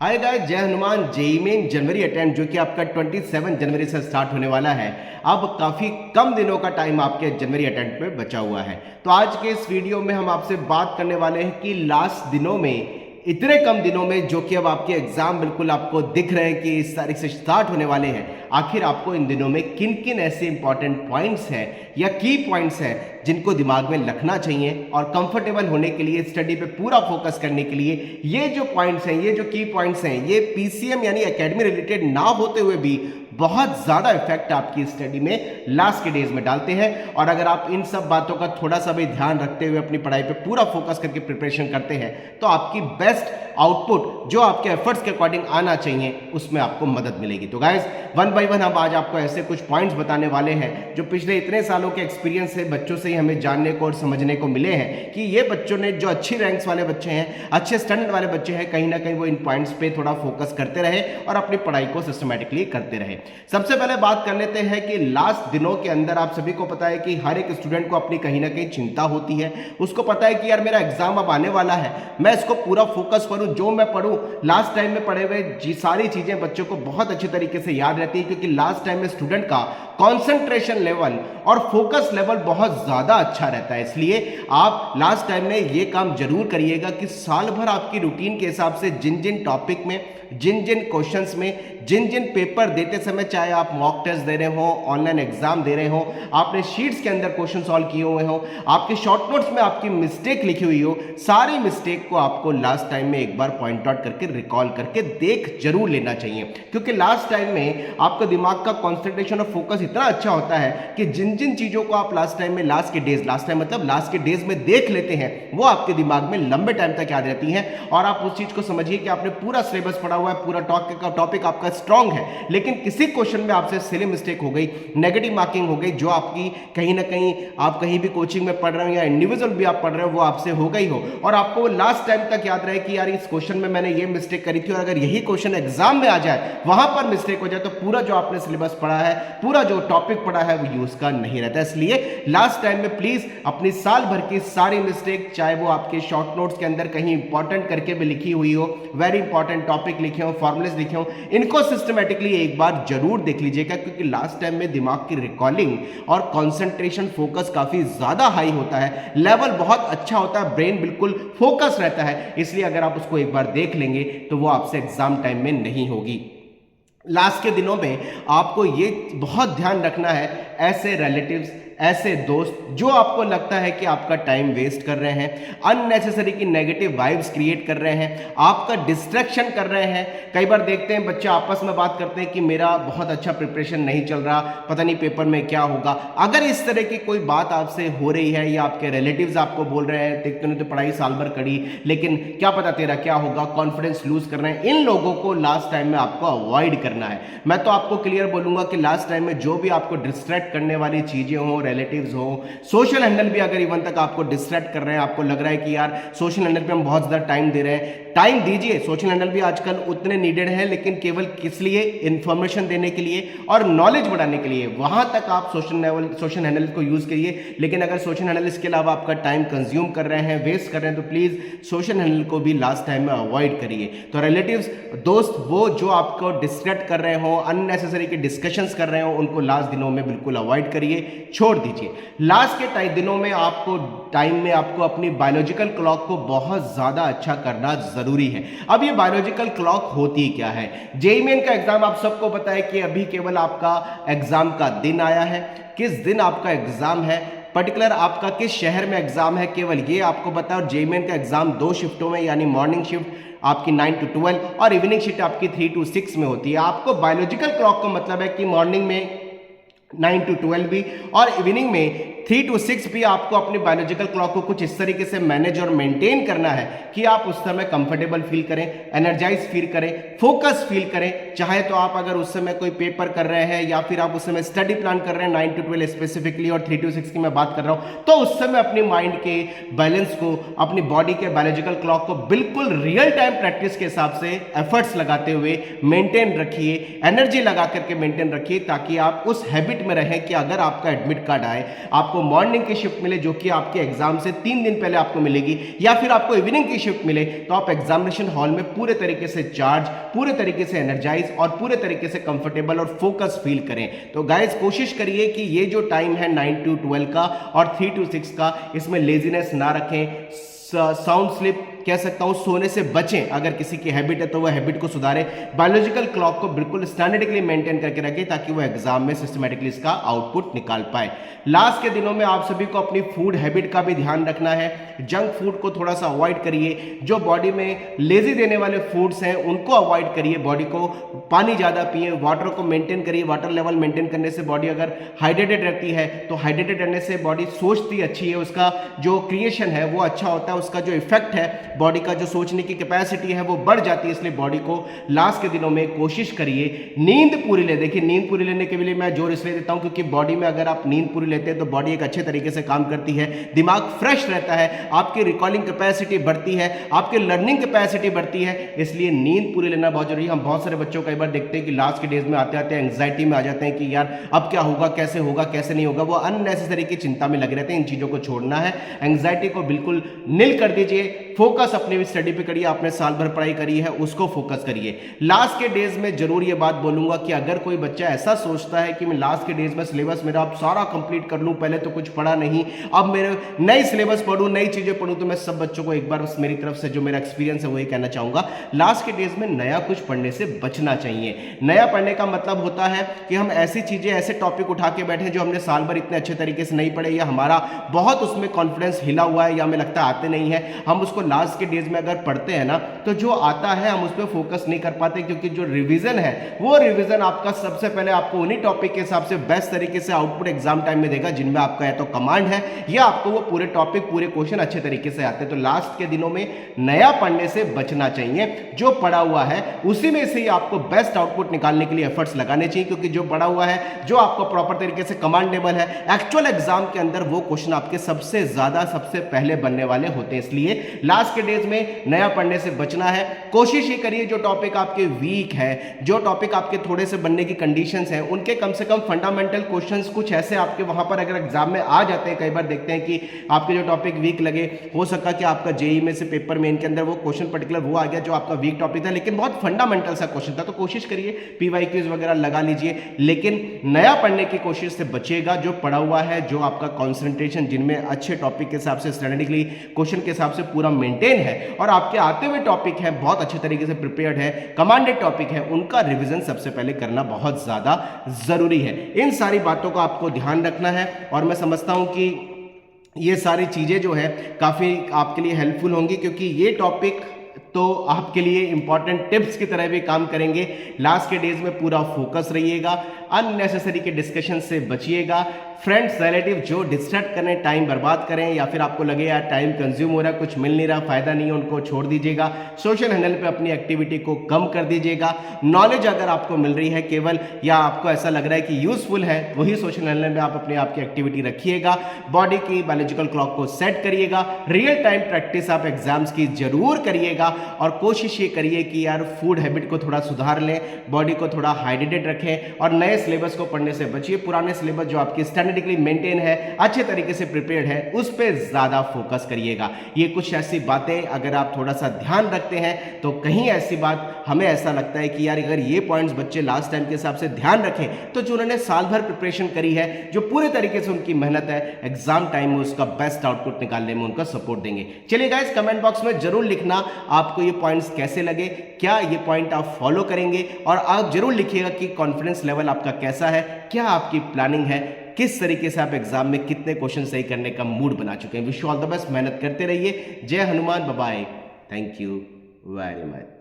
Hi guys, जय Hanuman. JEE main जनवरी attempt जो कि आपका 27 जनवरी से स्टार्ट होने वाला है। अब काफ़ी कम दिनों का टाइम आपके जनवरी अटेम्प्ट में बचा हुआ है। तो आज के इस वीडियो में हम आपसे बात करने वाले हैं कि लास्ट दिनों में, इतने कम दिनों में जो कि अब आपके एग्जाम बिल्कुल आपको दिख रहे हैं कि इस तारीख से स्टार्ट होने वाले हैं, आखिर आपको इन दिनों में किन किन ऐसे इंपॉर्टेंट पॉइंट्स हैं या की पॉइंट्स हैं जिनको दिमाग में रखना चाहिए और कंफर्टेबल होने के लिए, स्टडी पे पूरा फोकस करने के लिए ये जो पॉइंट्स हैं, ये जो की पॉइंट्स हैं, ये पीसीएम यानी एकेडमी रिलेटेड ना होते हुए भी बहुत ज्यादा इफेक्ट आपकी स्टडी में लास्ट के डेज में डालते हैं। और अगर आप इन सब बातों का थोड़ा सा भी ध्यान रखते हुए अपनी पढ़ाई पे पूरा फोकस करके प्रिपरेशन करते हैं तो आपकी बेस्ट आउटपुट जो आपके एफर्ट्स के अकॉर्डिंग आना चाहिए उसमें आपको मदद मिलेगी। तो गाइस, वन बाय वन हम आज आपको ऐसे कुछ पॉइंट्स बताने वाले हैं जो पिछले इतने सालों के एक्सपीरियंस से बच्चों से ही हमें जानने को और समझने को मिले हैं कि ये बच्चों ने, जो अच्छी रैंक्स वाले बच्चे हैं, अच्छे स्टैंडर्ड वाले बच्चे हैं, कहीं ना कहीं वो इन पॉइंट्स पे थोड़ा फोकस करते रहे और अपनी पढ़ाई को सिस्टमेटिकली करते रहे। सबसे पहले बात कर लेते हैं कि लास्ट दिनों के अंदर आप सभी को पता है कि हर एक स्टूडेंट को अपनी कहीं ना कहीं चिंता होती है। उसको पता है कि यार मेरा एग्जाम अब आने वाला है, मैं इसको पूरा फोकस करूं, जो मैं पढ़ूं लास्ट टाइम में पढ़े हुए सारी चीजें बच्चों को बहुत अच्छी तरीके से याद रहती है, क्योंकि लास्ट टाइम में स्टूडेंट का कंसंट्रेशन लेवल और फोकस लेवल बहुत ज्यादा अच्छा रहता है। इसलिए आप लास्ट टाइम में ये काम जरूर करिएगा कि साल भर आपकी रूटीन के हिसाब से जिन जिन टॉपिक में, जिन जिन क्वेश्चंस में, जिन जिन पेपर देते समय, चाहे आप मॉक टेस्ट दे रहे हो, ऑनलाइन एग्जाम दे रहे हो, आपने शीट्स के अंदर क्वेश्चन सॉल्व किए हुए हो, आपके शॉर्ट नोट्स में आपकी मिस्टेक लिखी हुई हो, सारी मिस्टेक को आपको लास्ट टाइम में एक बार पॉइंट आउट करके रिकॉल करके देख जरूर लेना चाहिए। क्योंकि लास्ट टाइम में आपका दिमाग का कॉन्सेंट्रेशन और फोकस इतना अच्छा होता है कि जिन जिन चीजों को आप लास्ट टाइम में, लास्ट के डेज में देख लेते हैं, वो आपके दिमाग में लंबे टाइम तक याद रहती हैं। और आप उस चीज को समझिए कि आपने पूरा सिलेबस पढ़ा हुआ है, पूरा टॉपिक आपका स्ट्रांग है, लेकिन किसी क्वेश्चन में आपसे सिली मिस्टेक हो गई, नेगेटिव मार्किंग हो गई, जो आपकी कहीं ना कहीं, आप कहीं भी कोचिंग में पढ़ रहे हो या इंडिविजुअल भी आप पढ़ रहे हो, वो आपसे हो गई हो और आपको वो लास्ट टाइम तक याद रहे कि यार इस क्वेश्चन में मैंने ये मिस्टेक करी थी, और अगर यही क्वेश्चन एग्जाम में आ जाए, वहां पर मिस्टेक हो जाए, तो पूरा जो आपने सिलेबस पढ़ा है, पूरा जो टॉपिक पढ़ा है, वो यूज का नहीं रहता। इसलिए लास्ट टाइम में प्लीज अपनी साल भर की सारी मिस्टेक, चाहे वो आपके शॉर्ट नोट्स के अंदर कहीं इंपॉर्टेंट करके भी लिखी हुई हो, वेरी इंपॉर्टेंट टॉपिक लिखे हो, फॉर्मुलेस लिखे हो, इनको सिस्टमेटिकली एक बार जरूर देख लीजिएगा। क्योंकि लास्ट टाइम में दिमाग की रिकॉलिंग और कंसंट्रेशन, फोकस काफी ज्यादा हाई होता है, लेवल बहुत अच्छा होता है, ब्रेन बिल्कुल फोकस रहता है। इसलिए अगर आप उसको एक बार देख लेंगे तो वो आपसे एग्जाम टाइम में नहीं होगी। लास्ट के दिनों में आपको ये बहुत ध्यान रखना है, ऐसे रिलेटिव्स, ऐसे दोस्त जो आपको लगता है कि आपका टाइम वेस्ट कर रहे हैं, अननेसेसरी की नेगेटिव वाइब्स क्रिएट कर रहे हैं, आपका डिस्ट्रैक्शन कर रहे हैं। कई बार देखते हैं बच्चे आपस में बात करते हैं कि मेरा बहुत अच्छा प्रिपरेशन नहीं चल रहा, पता नहीं पेपर में क्या होगा। अगर इस तरह की कोई बात आपसे हो रही है या आपके रिलेटिव्स आपको बोल रहे हैं, देखते नहीं तो पढ़ाई साल भर करी, लेकिन क्या पता तेरा क्या होगा, कॉन्फिडेंस लूज कर रहे हैं, इन लोगों को लास्ट टाइम में आपको अवॉइड करना है। मैं तो आपको क्लियर बोलूंगा कि लास्ट टाइम में जो भी आपको डिस्ट्रैक्ट करने वाली चीजें हो, रिलेटिव्स हो, सोशल हैंडल भी अगर इवन तक आपको डिस्ट्रैक्ट कर रहे हैं, आपको लग रहा है कि यार सोशल हैंडल पे हम बहुत ज्यादा टाइम दे रहे हैं, टाइम दीजिए। सोशल हैंडल भी आजकल उतने नीडेड है, लेकिन केवल किस लिए, इंफॉर्मेशन देने के लिए और नॉलेज बढ़ाने के लिए, वहां तक आप सोशल हैंडल को यूज करिए। लेकिन अगर सोशल हैंडल इसके अलावा आपका टाइम कंज्यूम कर रहे हैं, वेस्ट कर रहे हैं, तो प्लीज सोशल हैंडल को भी लास्ट टाइम में अवॉइड करिए। तो रिलेटिव्स, दोस्त, वो जो आपको डिस्ट्रैक्ट कर रहे हो, अननेसेसरी के डिस्कशंस कर रहे हो, उनको लास्ट दिनों में बिल्कुल अवॉइड करिए, छोड़ दीजिए। लास्ट के दिनों में आपको अपनी बायोलॉजिकल क्लॉक को बहुत ज्यादा अच्छा करना जरूरी है। अब ये बायोलॉजिकल क्लॉक होती क्या है? जेईई मेन का एग्जाम आप सबको पता है कि अभी केवल आपका एग्जाम का दिन आया है। किस दिन आपका एग्जाम है, पर्टिकुलर आपका किस शहर में एग्जाम है, केवल ये आपको पता है। और जेईई मेन का एग्जाम 2 शिफ्टों में, यानी मॉर्निंग शिफ्ट आपकी 9 to 12 और इवनिंग शिफ्ट आपकी 3 to 6 में होती है। आपको बायोलॉजिकल क्लॉक का मतलब है कि मॉर्निंग में 9 to 12 भी और इवनिंग में 3 to 6 भी आपको अपनी बायोलॉजिकल क्लॉक को कुछ इस तरीके से मैनेज और मेंटेन करना है कि आप उस समय कंफर्टेबल फील करें, एनर्जाइज फील करें, फोकस फील करें। चाहे तो आप अगर उस समय कोई पेपर कर रहे हैं या फिर आप उस समय स्टडी प्लान कर रहे हैं, 9 to 12 स्पेसिफिकली और 3 to 6 की मैं बात कर रहा हूं, तो उस समय अपनी माइंड के बैलेंस को, अपनी बॉडी के बायोलॉजिकल क्लॉक को बिल्कुल रियल टाइम प्रैक्टिस के हिसाब से एफर्ट्स लगाते हुए मेंटेन रखिए, एनर्जी लगा करके मेंटेन रखिए, ताकि आप उस हैबिट में रहें कि अगर आपका एडमिट कार्ड आए, आपको आपको मॉर्निंग की शिफ्ट मिले जो कि आपके एग्जाम से 3 दिन पहले आपको मिलेगी, या फिर आपको इवनिंग की शिफ्ट मिले, तो आप एग्जामिनेशन हॉल में पूरे तरीके से चार्ज, पूरे तरीके से एनर्जाइज और पूरे तरीके से कंफर्टेबल और फोकस फील करें। तो गाइस कोशिश करिए कि ये जो टाइम है 9 to 12 का और 3 to 6 का, इसमें लेजीनेस ना रखें, साउंड स्लिप कह सकता हूं, सोने से बचें। अगर किसी की हैबिट है तो वह हैबिट को सुधारे, बायोलॉजिकल क्लॉक को बिल्कुल स्टैंडर्डिकली मेंटेन करके रखें ताकि वो एग्जाम में सिस्टमैटिकली इसका आउटपुट निकाल पाए। लास्ट के दिनों में आप सभी को अपनी फूड हैबिट का भी ध्यान रखना है। जंक फूड को थोड़ा सा अवॉइड करिए, जो बॉडी में लेजी देने वाले फूड्स हैं उनको अवॉइड करिए, बॉडी को पानी ज़्यादा पिए, वाटर को मेंटेन करिए। वाटर लेवल मेंटेन करने से बॉडी अगर हाइड्रेटेड रहती है तो हाइड्रेटेड रहने से बॉडी सोचती अच्छी है, उसका जो क्रिएशन है वो अच्छा होता है, उसका जो इफेक्ट है बॉडी का, जो सोचने की कैपेसिटी है वो बढ़ जाती है। इसलिए बॉडी को लास्ट के दिनों में कोशिश करिए नींद पूरी ले। देखिए नींद पूरी लेने के लिए मैं जोर इसलिए देता हूं क्योंकि बॉडी में अगर आप नींद पूरी लेते हैं तो बॉडी एक अच्छे तरीके से काम करती है, दिमाग फ्रेश रहता है, आपकी रिकॉलिंग कैपेसिटी बढ़ती है, आपकी लर्निंग कैपेसिटी बढ़ती है। इसलिए नींद पूरी लेना बहुत जरूरी है। हम बहुत सारे बच्चों को कई बार देखते हैं कि लास्ट के डेज में आते आते एंग्जाइटी में आ जाते हैं कि यार अब क्या होगा, कैसे नहीं होगा, वो अननेसेसरी की चिंता में लगे रहते हैं। इन चीजों को छोड़ना है, एंग्जाइटी को बिल्कुल निल कर दीजिए, फोकस अपने स्टडी पे करिए, आपने साल भर पढ़ाई करी है उसको फोकस करिए। लास्ट के डेज में जरूर ये बात बोलूंगा कि अगर कोई बच्चा ऐसा सोचता है कि मैं लास्ट के डेज में सिलेबस मेरा अब सारा कंप्लीट कर लूं, पहले तो कुछ पढ़ा नहीं, अब मेरे नई सिलेबस पढ़ूं, नई चीजें पढ़ूं, तो मैं सब बच्चों को एक बार मेरी तरफ से जो मेरा एक्सपीरियंस है वो ये कहना चाहूंगा, लास्ट के डेज में नया कुछ पढ़ने से बचना चाहिए। नया पढ़ने का मतलब होता है कि हम ऐसी चीजें, ऐसे टॉपिक उठा के बैठे जो हमने साल भर इतने अच्छे तरीके से नहीं पढ़े, या हमारा बहुत उसमें कॉन्फिडेंस हिला हुआ है, या हमें लगता है आते नहीं है, हम उसको लास्ट के डेज में अगर पढ़ते हैं ना तो जो आता है हम उस पर फोकस नहीं कर पाते, क्योंकि जो रिवीजन है वो रिवीजन आपका सबसे पहले आपको उन्हीं टॉपिक के हिसाब से बेस्ट तरीके से आउटपुट एग्जाम टाइम में देगा जिनमें आपका या तो कमांड है या आपको वो पूरे टॉपिक, पूरे क्वेश्चन अच्छे तरीके से आते हैं। तो लास्ट के दिनों में नया पढ़ने से बचना चाहिए, जो पढ़ा हुआ है उसी में से ही आपको बेस्ट आउटपुट निकालने के लिए एफर्ट्स लगाने चाहिए, क्योंकि जो पढ़ा हुआ है, जो आपको प्रॉपर तरीके से कमांडेबल है, एक्चुअल एग्जाम के अंदर वो क्वेश्चन आपके सबसे ज्यादा सबसे पहले बनने वाले होते हैं। इसलिए लास्ट के डेज में नया पढ़ने से बचना है। कोशिश ये करिए जो टॉपिक आपके वीक है, जो टॉपिक आपके थोड़े से बनने की कंडीशंस हैं, उनके कम से कम फंडामेंटल क्वेश्चंस कुछ ऐसे आपके वहां पर अगर एग्जाम में आ जाते हैं, कई बार देखते हैं कि आपके जो टॉपिक वीक लगे, हो सका कि आपका जेई में से पेपर मेन के अंदर वो क्वेश्चन पर्टिकुलर वो आ गया जो आपका वीक टॉपिक था, लेकिन बहुत फंडामेंटल सा क्वेश्चन था, तो कोशिश करिए पीवाईक्यूज वगैरह लगा लीजिए, लेकिन नया पढ़ने की कोशिश से बचिएगा। जो पढ़ा हुआ है, जो आपका कॉन्सेंट्रेशन जिनमें अच्छे टॉपिक के हिसाब से स्टैंडर्डिकली क्वेश्चन के हिसाब से पूरा मेंटेन है और आपके आते हुए टॉपिक है बहुत अच्छे तरीके से प्रिपेयर्ड है, कमांडेड टॉपिक है, उनका रिवीजन सबसे पहले करना बहुत ज्यादा जरूरी है। इन सारी बातों का आपको ध्यान रखना है और मैं समझता हूं कि ये सारी चीजें जो है काफी आपके लिए हेल्पफुल होंगी, क्योंकि ये टॉपिक तो आपके लिए इंपॉर्टेंट टिप्स की तरह भी काम करेंगे। लास्ट के डेज में पूरा फोकस रहिएगा, अननेसेसरी के डिस्कशन से बचिएगा। फ्रेंड्स, रिलेटिव जो डिस्ट्रैक्ट करें, टाइम बर्बाद करें, या फिर आपको लगे यार टाइम कंज्यूम हो रहा है, कुछ मिल नहीं रहा, फायदा नहीं है, उनको छोड़ दीजिएगा। सोशल हैंडल पे अपनी एक्टिविटी को कम कर दीजिएगा। नॉलेज अगर आपको मिल रही है केवल, या आपको ऐसा लग रहा है कि यूजफुल है, वही सोशल हैंडल में आप अपने आप की एक्टिविटी रखिएगा। बॉडी की बायोलॉजिकल क्लॉक को सेट करिएगा। रियल टाइम प्रैक्टिस आप एग्जाम्स की जरूर करिएगा और कोशिश ये करिए कि यार फूड हैबिट को थोड़ा सुधार लें, बॉडी को थोड़ा हाइड्रेटेड रखें और नए सिलेबस को पढ़ने से बचिए। पुराने सिलेबस जो आपकी स्टैंडर्डिकली मेंटेन है, अच्छे तरीके से प्रिपेयर्ड है, उस पर ज्यादा फोकस करिएगा। ये कुछ ऐसी बातें अगर आप थोड़ा सा ध्यान रखते हैं तो कहीं ऐसी बात हमें ऐसा लगता है कि यार अगर ये पॉइंट्स बच्चे लास्ट टाइम के हिसाब से ध्यान रखें तो जो उन्होंने साल भर प्रिपरेशन करी है, जो पूरे तरीके से उनकी मेहनत है, एग्जाम टाइम में उसका बेस्ट आउटपुट निकालने में उनका सपोर्ट देंगे। चलिए गाइस, कमेंट बॉक्स में जरूर लिखना आपको ये पॉइंट्स कैसे लगे, क्या ये पॉइंट आप फॉलो करेंगे, और आप जरूर लिखिएगा कि कॉन्फिडेंस लेवल आपका कैसा है, क्या आपकी प्लानिंग है, किस तरीके से आप एग्जाम में कितने क्वेश्चन सही करने का मूड बना चुके हैं। Wish you all the best, मेहनत करते रहिए। जय Hanuman, bye bye, thank you very much.